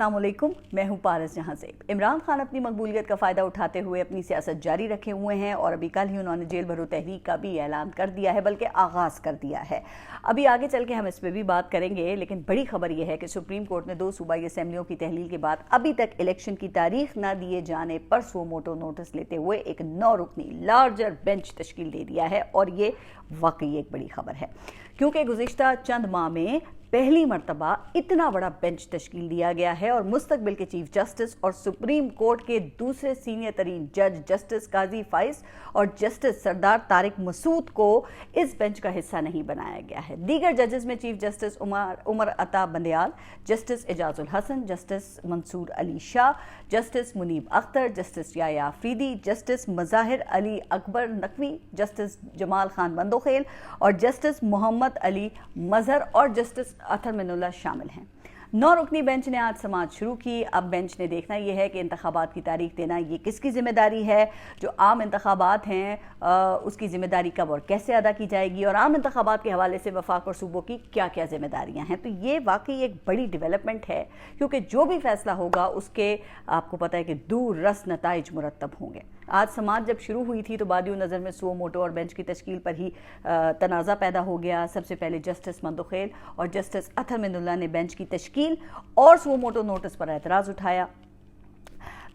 अस्सलाम वालेकुम, मैं हूं पारस जहां से। इमरान खान अपनी मकबूलियत का फ़ायदा उठाते हुए अपनी सियासत जारी रखे हुए हैं और अभी कल ही उन्होंने जेल भरो तहरीक का भी ऐलान कर दिया है, बल्कि आगाज़ कर दिया है। अभी आगे चल के हम इस पर भी बात करेंगे, लेकिन बड़ी खबर यह है कि सुप्रीम कोर्ट ने 2 सूबाई असम्बलियों की तहलील के बाद अभी तक इलेक्शन की तारीख न दिए जाने पर सो मोटो नोटिस लेते हुए एक 9 रुकनी लार्जर बेंच तश्कील दे दिया है। और ये वाकई एक बड़ी खबर है, क्योंकि गुज़िश्ता चंद माह में पहली मरतबा इतना बड़ा बेंच तश्कील दिया गया है और मुस्तकबिल के चीफ जस्टिस और सुप्रीम कोर्ट के दूसरे सीनियर तरीन जज जस्टिस काजी फाइज और जस्टिस सरदार तारिक मसूद को इस बेंच का हिस्सा नहीं बनाया गया है। दीगर जजेस में chief justice Umar Ata Bandial, justice Ijazul Hasan, justice Mansoor Ali Shah, justice Munib Akhtar, justice Yahya Afridi, justice Mazahar Ali Akbar Naqvi, justice Jamal Khan Bandokhel और जस्टिस मोहम्मद अली मजहर और जस्टिस अतर मिनुल्लाह शामिल हैं। 9 रुकनी बेंच ने आज समाअत शुरू की। अब बेंच ने देखना यह है कि इंतखाबात की तारीख देना ये किसकी जिम्मेदारी है, जो आम इंतखाबात हैं उसकी जिम्मेदारी कब और कैसे अदा की जाएगी, और आम इंतखाबात के हवाले से वफाक और सूबों की क्या क्या जिम्मेदारियां हैं। तो ये वाकई एक बड़ी डेवलपमेंट है, क्योंकि जो भी फैसला होगा उसके आपको पता है कि दूर रस नताइज मुरतब होंगे। आज समाअत जब शुरू हुई थी तो बादियो नज़र में सो मोटो और बेंच की तश्कील पर ही तनाज़ा पैदा हो गया। सबसे पहले जस्टिस मंदोखेल और जस्टिस अतर मिनुल्लाह ने बेंच की तश्कील और सो मोटो नोटिस पर एतराज़ उठाया।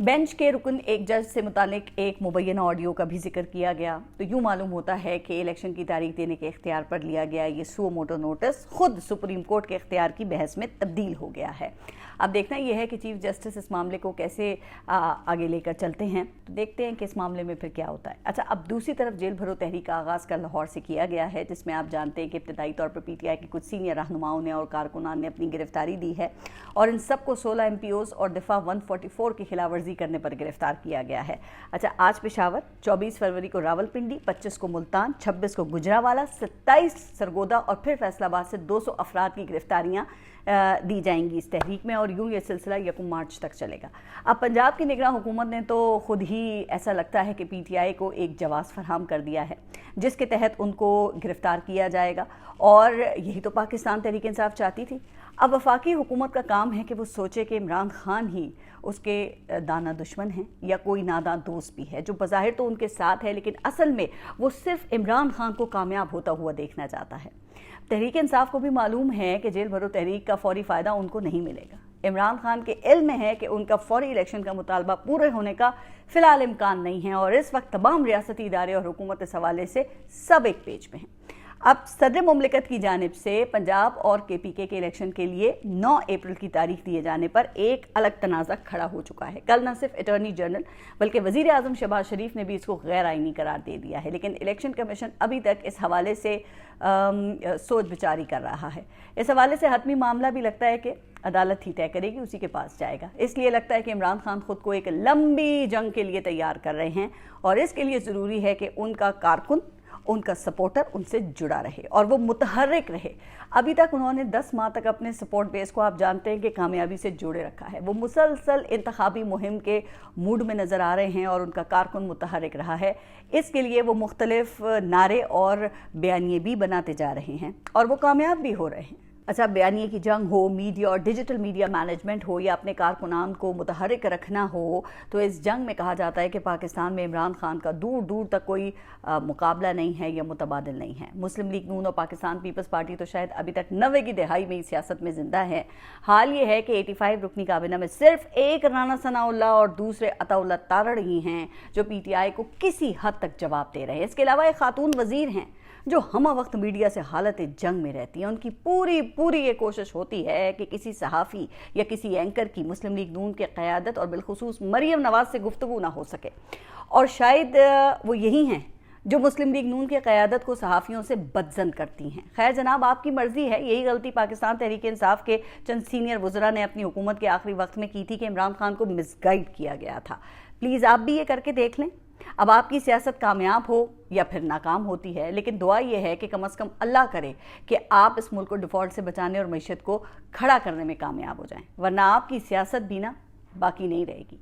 बेंच के रुकन एक जज से मुतालिक एक मुबैना ऑडियो का भी जिक्र किया गया। तो यूँ मालूम होता है कि इलेक्शन की तारीख देने के इख्तियार पर लिया गया ये सो मोटो नोटिस खुद सुप्रीम कोर्ट के इख्तियार की बहस में तब्दील हो गया है। अब देखना यह है कि चीफ जस्टिस इस मामले को कैसे आगे लेकर चलते हैं। तो देखते हैं कि इस मामले में फिर क्या होता है। अच्छा, अब दूसरी तरफ जेल भरो तहरीक का आगाज़ कल लाहौर से किया गया है, जिसमें आप जानते हैं कि इब्तदाई तौर पर PTI के कुछ सीनियर रहनुमाओं ने और कारकुनान ने अपनी गिरफ्तारी दी है और इन सबको 16 MPOs और दफ़ा 144 की खिलाफ वर्जी करने पर गिरफ्तार किया गया है। अच्छा, आज पेशावर, 24 फरवरी को रावलपिंडी, 25 को मुल्तान, 26 को गुजरावाला, 27 सरगोदा और फिर फैसलाबाद से 200 अफराद की गिरफ्तारियाँ दी जाएंगी इस तहरीक में, और यूँ ये सिलसिला 1 मार्च तक चलेगा। अब पंजाब की निगरान हुकूमत ने तो खुद ही ऐसा लगता है कि PTI को एक जवाज़ फराहम कर दिया है, जिसके तहत उनको गिरफ्तार किया जाएगा, और यही तो पाकिस्तान तहरीक इंसाफ चाहती थी। अब वफाकी हुकूमत का काम है कि वो सोचे कि इमरान खान ही उसके दाना दुश्मन हैं या कोई नादान दोस्त भी है, जो बज़ाहिर तो उनके साथ है, लेकिन असल में वो सिर्फ इमरान खान को कामयाब होता हुआ देखना चाहता है। तहरीक इंसाफ को भी मालूम है कि जेल भरो तहरीक का फौरी फ़ायदा उनको नहीं मिलेगा। इमरान खान के इल्म में है कि उनका फौरी इलेक्शन का मुतालबा पूरे होने का फ़िलहाल इम्कान नहीं है, और इस वक्त तमाम रियासती इदारे और हुकूमत इस हवाले से सब एक पेज में हैं। अब सदर मुमलिकत की जानिब से पंजाब और KPK के इलेक्शन के लिए 9 अप्रैल की तारीख दिए जाने पर एक अलग तनाज़ा खड़ा हो चुका है। कल न सिर्फ अटॉर्नी जनरल बल्कि वज़ीर आज़म शहबाज शरीफ ने भी इसको गैर आइनी करार दे दिया है, लेकिन इलेक्शन कमीशन अभी तक इस हवाले से सोच विचारी कर रहा है। इस हवाले से हतमी मामला भी लगता है कि अदालत ही तय करेगी, उसी के पास जाएगा। इसलिए लगता है कि इमरान खान खुद को एक लंबी जंग के लिए तैयार कर रहे हैं, और इसके लिए ज़रूरी है कि उनका कारकुन, उनका सपोर्टर उनसे जुड़ा रहे और वो मुतहर्रिक रहे। अभी तक उन्होंने 10 माह तक अपने सपोर्ट बेस को आप जानते हैं कि कामयाबी से जोड़े रखा है। वो मुसलसल इंतखाबी मुहिम के मूड में नज़र आ रहे हैं और उनका कारकुन मुतहर्रिक रहा है। इसके लिए वो मुख्तलिफ नारे और बयानिए भी बनाते जा रहे हैं और वो कामयाब भी हो रहे हैं। अच्छा, बयानिए की जंग हो, मीडिया और डिजिटल मीडिया मैनेजमेंट हो, या अपने कारकुनान को मुतहर्रिक रखना हो, तो इस जंग में कहा जाता है कि पाकिस्तान में इमरान खान का दूर दूर तक कोई मुकाबला नहीं है या मुतबादिल नहीं है। मुस्लिम लीग नून और पाकिस्तान पीपल्स पार्टी तो शायद अभी तक 90 की दहाई में सियासत में जिंदा है। हाल ये है कि 85 रुकनी काबीना में सिर्फ एक राना सनाउल्लाह और दूसरे अताउल्लाह तारड़ ही हैं जो PTI को किसी हद तक जवाब दे रहे हैं। इसके अलावा एक खातून वजीर हैं जो हम वक्त मीडिया से हालत जंग में रहती हैं। उनकी पूरी ये कोशिश होती है कि किसी सहाफ़ी या किसी एंकर की मुस्लिम लीग नून के क़यादत और बिलखुसूस मरियम नवाज से गुफ्तगू ना हो सके, और शायद वो यही हैं जो मुस्लिम लीग नून की क़यादत को सहाफ़ियों से बदजन करती हैं। खैर जनाब, आपकी मर्ज़ी है। यही गलती पाकिस्तान तहरीक इंसाफ के चंद सीनियर वज़रा ने अपनी हुकूमत के आखिरी वक्त में की थी कि इमरान खान को मिसगाइड किया गया था। प्लीज़ आप भी ये करके देख लें। अब आपकी सियासत कामयाब हो या फिर नाकाम होती है, लेकिन दुआ यह है कि कम से कम अल्लाह करे कि आप इस मुल्क को डिफ़ॉल्ट से बचाने और मईशत को खड़ा करने में कामयाब हो जाएं, वरना आपकी सियासत भी ना बाकी नहीं रहेगी।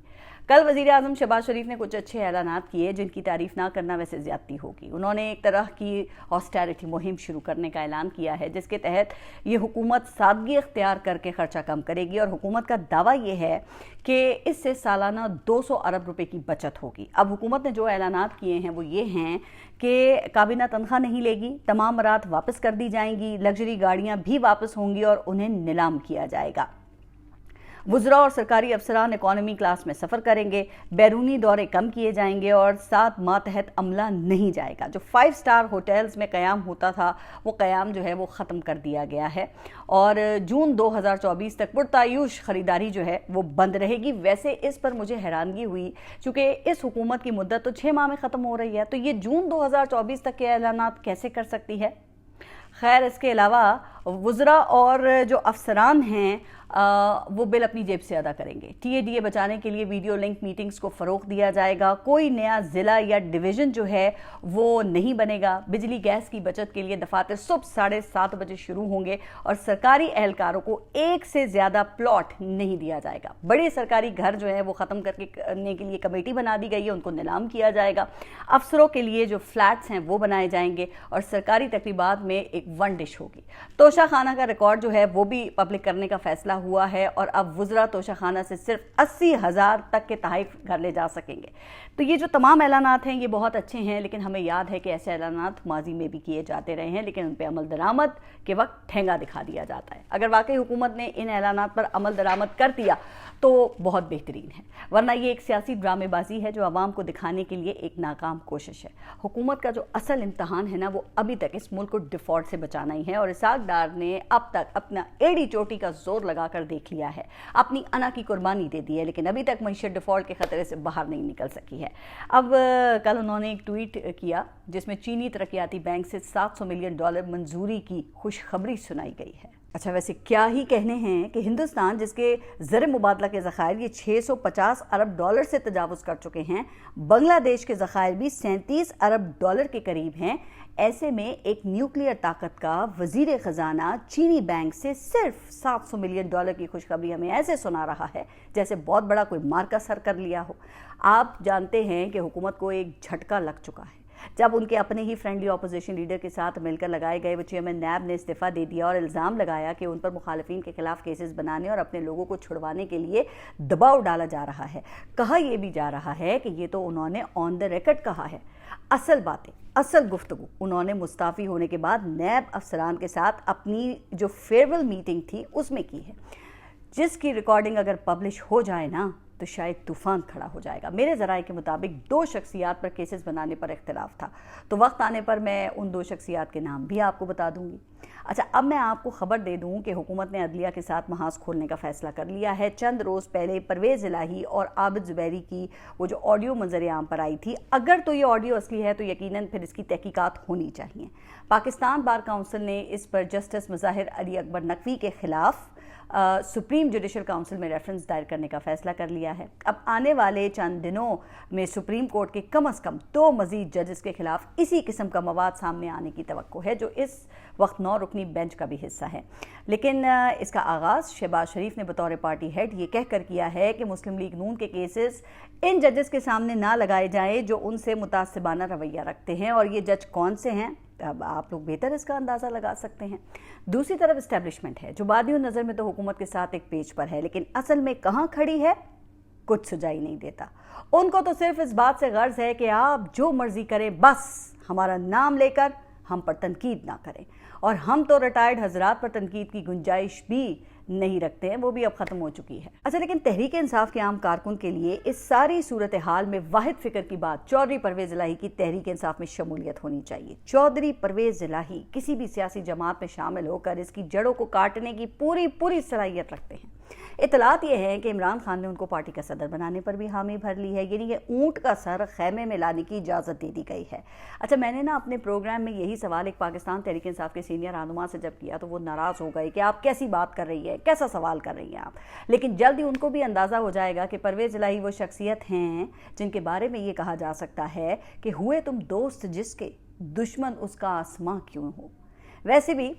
कल वज़ीर आज़म शहबाज शरीफ ने कुछ अच्छे ऐलानात किए जिनकी तारीफ ना करना वैसे ज़्यादती होगी। उन्होंने एक तरह की ऑस्टेरिटी मुहिम शुरू करने का ऐलान किया है जिसके तहत ये हुकूमत सादगी इख्तियार करके खर्चा कम करेगी और हुकूमत का दावा ये है कि इससे सालाना 200 अरब रुपए की बचत होगी। अब हुकूमत ने जो ऐलानात किए हैं वो ये हैं कि काबीना तनख्वाह नहीं लेगी, तमाम मरात वापस कर दी जाएंगी, लग्जरी गाड़ियाँ भी वापस होंगी और उन्हें नीलाम किया जाएगा। वुज़रा और सरकारी अफसरान इकॉनमी क्लास में सफ़र करेंगे, बैरूनी दौरे कम किए जाएंगे और 7 माह तहत अमला नहीं जाएगा। जो 5 स्टार होटल्स में क़याम होता था वो क़याम जो है वो ख़त्म कर दिया गया है और जून 2024 तक पुरतायूश ख़रीदारी जो है वो बंद रहेगी। वैसे इस पर मुझे हैरानगी हुई क्योंकि इस हुकूमत की मुद्दत तो 6 माह में ख़त्म हो रही है, तो ये जून 2024 तक के ऐलानात कैसे कर सकती है। खैर, इसके अलावा वुज़रा और जो अफसरान हैं वो बिल अपनी जेब से अदा करेंगे। TADA बचाने के लिए वीडियो लिंक मीटिंग्स को फ़रोग़ दिया जाएगा। कोई नया ज़िला या डिवीज़न जो है वो नहीं बनेगा। बिजली गैस की बचत के लिए दफातर सुबह 7:30 बजे शुरू होंगे और सरकारी एहलकारों को एक से ज़्यादा प्लॉट नहीं दिया जाएगा। बड़े सरकारी घर जो है वो ख़त्म करने के लिए कमेटी बना दी गई है, उनको नीलाम किया जाएगा। अफसरों के लिए जो फ्लैट्स हैं वो बनाए जाएंगे और सरकारी तकरीबात में एक वन डिश होगी। तोशा खाना का रिकॉर्ड जो है वो भी पब्लिक करने का फैसला हुआ है और अब वुज़रा तोशा खाना से सिर्फ 80,000 तक के तहफ़ घर ले जा सकेंगे। तो ये जो तमाम ऐलानात हैं ये बहुत अच्छे हैं, लेकिन हमें याद है कि ऐसे ऐलानात माजी में भी किए जाते रहे हैं, लेकिन उन पर अमल दरामद के वक्त ठेंगा दिखा दिया जाता है। अगर वाकई हुकूमत ने इन ऐलानात पर अमल दरामद कर दिया तो बहुत बेहतरीन है, वरना ये एक सियासी ड्रामेबाजी है जो आवाम को दिखाने के लिए एक नाकाम कोशिश है। हुकूमत का जो असल इम्तहान है ना वो अभी तक इस मुल्क को डिफ़ॉल्ट से बचाना ही है और इसाक डार ने अब तक अपना एड़ी चोटी का जोर लगाकर देख लिया है, अपनी अना की कुर्बानी दे दी है, लेकिन अभी तक मईशत डिफ़ॉल्ट के खतरे से बाहर नहीं निकल सकी है। अब कल उन्होंने एक ट्वीट किया जिसमें चीनी तरक्याती बैंक से $700 मिलियन मंजूरी की खुशखबरी सुनाई गई है। अच्छा, वैसे क्या ही कहने हैं कि हिंदुस्तान जिसके ज़र मुबादला के ज़खायर ये $650 अरब से तजावुज़ कर चुके हैं, बांग्लादेश के ज़खायर भी $37 अरब के करीब हैं। ऐसे में एक न्यूक्लियर ताकत का वज़ीर ख़जाना चीनी बैंक से सिर्फ $700 मिलियन की खुशखबरी हमें ऐसे सुना रहा है जैसे बहुत बड़ा कोई मार्का सर कर लिया हो। आप जानते हैं कि हुकूमत को एक झटका लग चुका है जब उनके अपने ही फ्रेंडली अपोजिशन लीडर के साथ मिलकर लगाए गए वो चेयरमैन नैब ने इस्तीफ़ा दे दिया और इल्ज़ाम लगाया कि उन पर मुखालिफिन के खिलाफ केसेस बनाने और अपने लोगों को छुड़वाने के लिए दबाव डाला जा रहा है। कहा यह भी जा रहा है कि ये तो उन्होंने ऑन द रिकॉर्ड कहा है। असल बातें, असल गुफ्तगू उन्होंने मुस्ताफ़ी होने के बाद नैब अफसरान के साथ अपनी जो फेयरवेल मीटिंग थी उसमें की है, जिसकी रिकॉर्डिंग अगर पब्लिश हो जाए ना तो शायद तूफ़ान खड़ा हो जाएगा। मेरे ज़राए के मुताबिक 2 शख्सियात पर केसेस बनाने पर इख्तिलाफ था, तो वक्त आने पर मैं उन 2 शख्सियात के नाम भी आपको बता दूंगी। अच्छा, अब मैं आपको खबर दे दूं कि हुकूमत ने अदलिया के साथ महाज खोलने का फैसला कर लिया है। चंद रोज़ पहले परवेज़ इलाही और आबिद ज़ुबैरी की वो जो ऑडियो मंजर आम पर आई थी, अगर तो ये ऑडियो असली है तो यकीनन फिर इसकी तहकीकात होनी चाहिए। पाकिस्तान बार काउंसिल ने इस पर जस्टिस मुज़ाहिर अली अकबर नकवी के खिलाफ सुप्रीम जुडिशल काउंसिल में रेफरेंस दायर करने का फैसला कर लिया है। अब आने वाले चंद दिनों में सुप्रीम कोर्ट के कम अज़ कम 2 मज़ीद जजेस के खिलाफ इसी किस्म का मवाद सामने आने की तवक्को है, जो इस वक्त 9 रुकनी बेंच का भी हिस्सा है। लेकिन इसका आगाज़ शहबाज शरीफ ने बतौर पार्टी हेड ये कहकर किया है कि मुस्लिम लीग नून के केसेस इन जजेस के सामने ना लगाए जाएं जो उनसे मुतासिबाना रवैया रखते हैं, और ये जज कौन से हैं अब आप लोग बेहतर इसका अंदाज़ा लगा सकते हैं। दूसरी तरफ इस्टेब्लिशमेंट है जो बादियों नज़र में तो हुकूमत के साथ एक पेज पर है, लेकिन असल में कहाँ खड़ी है कुछ सुझाई नहीं देता। उनको तो सिर्फ इस बात से गर्ज है कि आप जो मर्जी करें, बस हमारा नाम लेकर हम पर तनकीद ना करें, और हम तो रिटायर्ड हजरात पर तनकीद की गुंजाइश भी नहीं रखते हैं, वो भी अब ख़त्म हो चुकी है। अच्छा, लेकिन तहरीक इंसाफ के आम कारकुन के लिए इस सारी सूरत हाल में वाहिद फिक्र की बात चौधरी परवेज़ इलाही की तहरीक इंसाफ में शमूलियत होनी चाहिए। चौधरी परवेज़ इलाही किसी भी सियासी जमात में शामिल होकर इसकी जड़ों को काटने की पूरी सलाहियत रखते हैं। इतलात यह है कि इमरान खान ने उनको पार्टी का सदर बनाने पर भी हामी भर ली है, यानी कि ऊँट का सर खैमे में लाने की इजाज़त दे दी गई है। अच्छा, मैंने ना अपने प्रोग्राम में यही सवाल एक पाकिस्तान तहरीक इंसाफ के सीनियर रहनुमा से जब किया तो वो नाराज़ हो गए कि आप कैसी बात कर रही है, कैसा सवाल कर रही हैं आप। लेकिन जल्द ही उनको भी अंदाज़ा हो जाएगा कि परवेज़ इलाही वो शख्सियत हैं जिनके बारे में ये कहा जा सकता है कि हुए तुम दोस्त जिसके, दुश्मन उसका आसमां क्यों हो। वैसे भी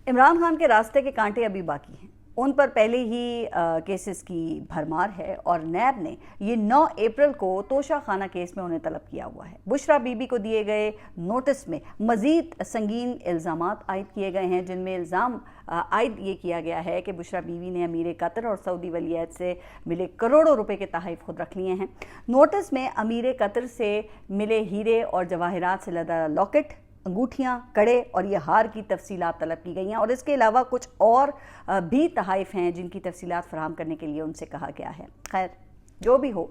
इमरान खान के रास्ते के कांटे अभी बाकी हैं, उन पर पहले ही केसेस की भरमार है और नैब ने ये 9 अप्रैल को तोशा खाना केस में उन्हें तलब किया हुआ है। बुशरा बीबी को दिए गए नोटिस में मजीद संगीन इल्ज़ामात आयद किए गए हैं, जिनमें इल्ज़ाम आयद ये किया गया है कि बुशरा बीबी ने अमीर कतर और सऊदी वलीअहद से मिले करोड़ों रुपए के तहफ़ खुद रख लिए हैं। नोटिस में अमीर कतर से मिले हीरे और जवाहरात से लदा लॉकेट, अंगूठियाँ, कड़े और ये हार की तफसीलात तलब की गई हैं और इसके अलावा कुछ और भी तहाइफ हैं जिनकी तफसीलात फराहम करने के लिए उनसे कहा गया है। खैर जो भी हो,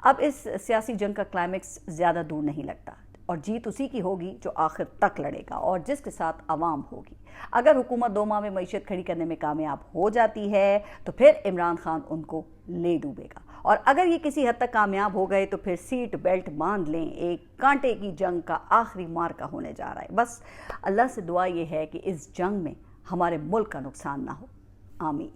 अब इस सियासी जंग का क्लाइमेक्स ज़्यादा दूर नहीं लगता और जीत उसी की होगी जो आखिर तक लड़ेगा और जिसके साथ आवाम होगी। अगर हुकूमत 2 माह में मईशत खड़ी करने में कामयाब हो जाती है तो फिर इमरान खान उनको ले डूबेगा और अगर ये किसी हद तक कामयाब हो गए तो फिर सीट बेल्ट बांध लें, एक कांटे की जंग का आखिरी मार्का होने जा रहा है। बस अल्लाह से दुआ ये है कि इस जंग में हमारे मुल्क का नुकसान ना हो। आमीन।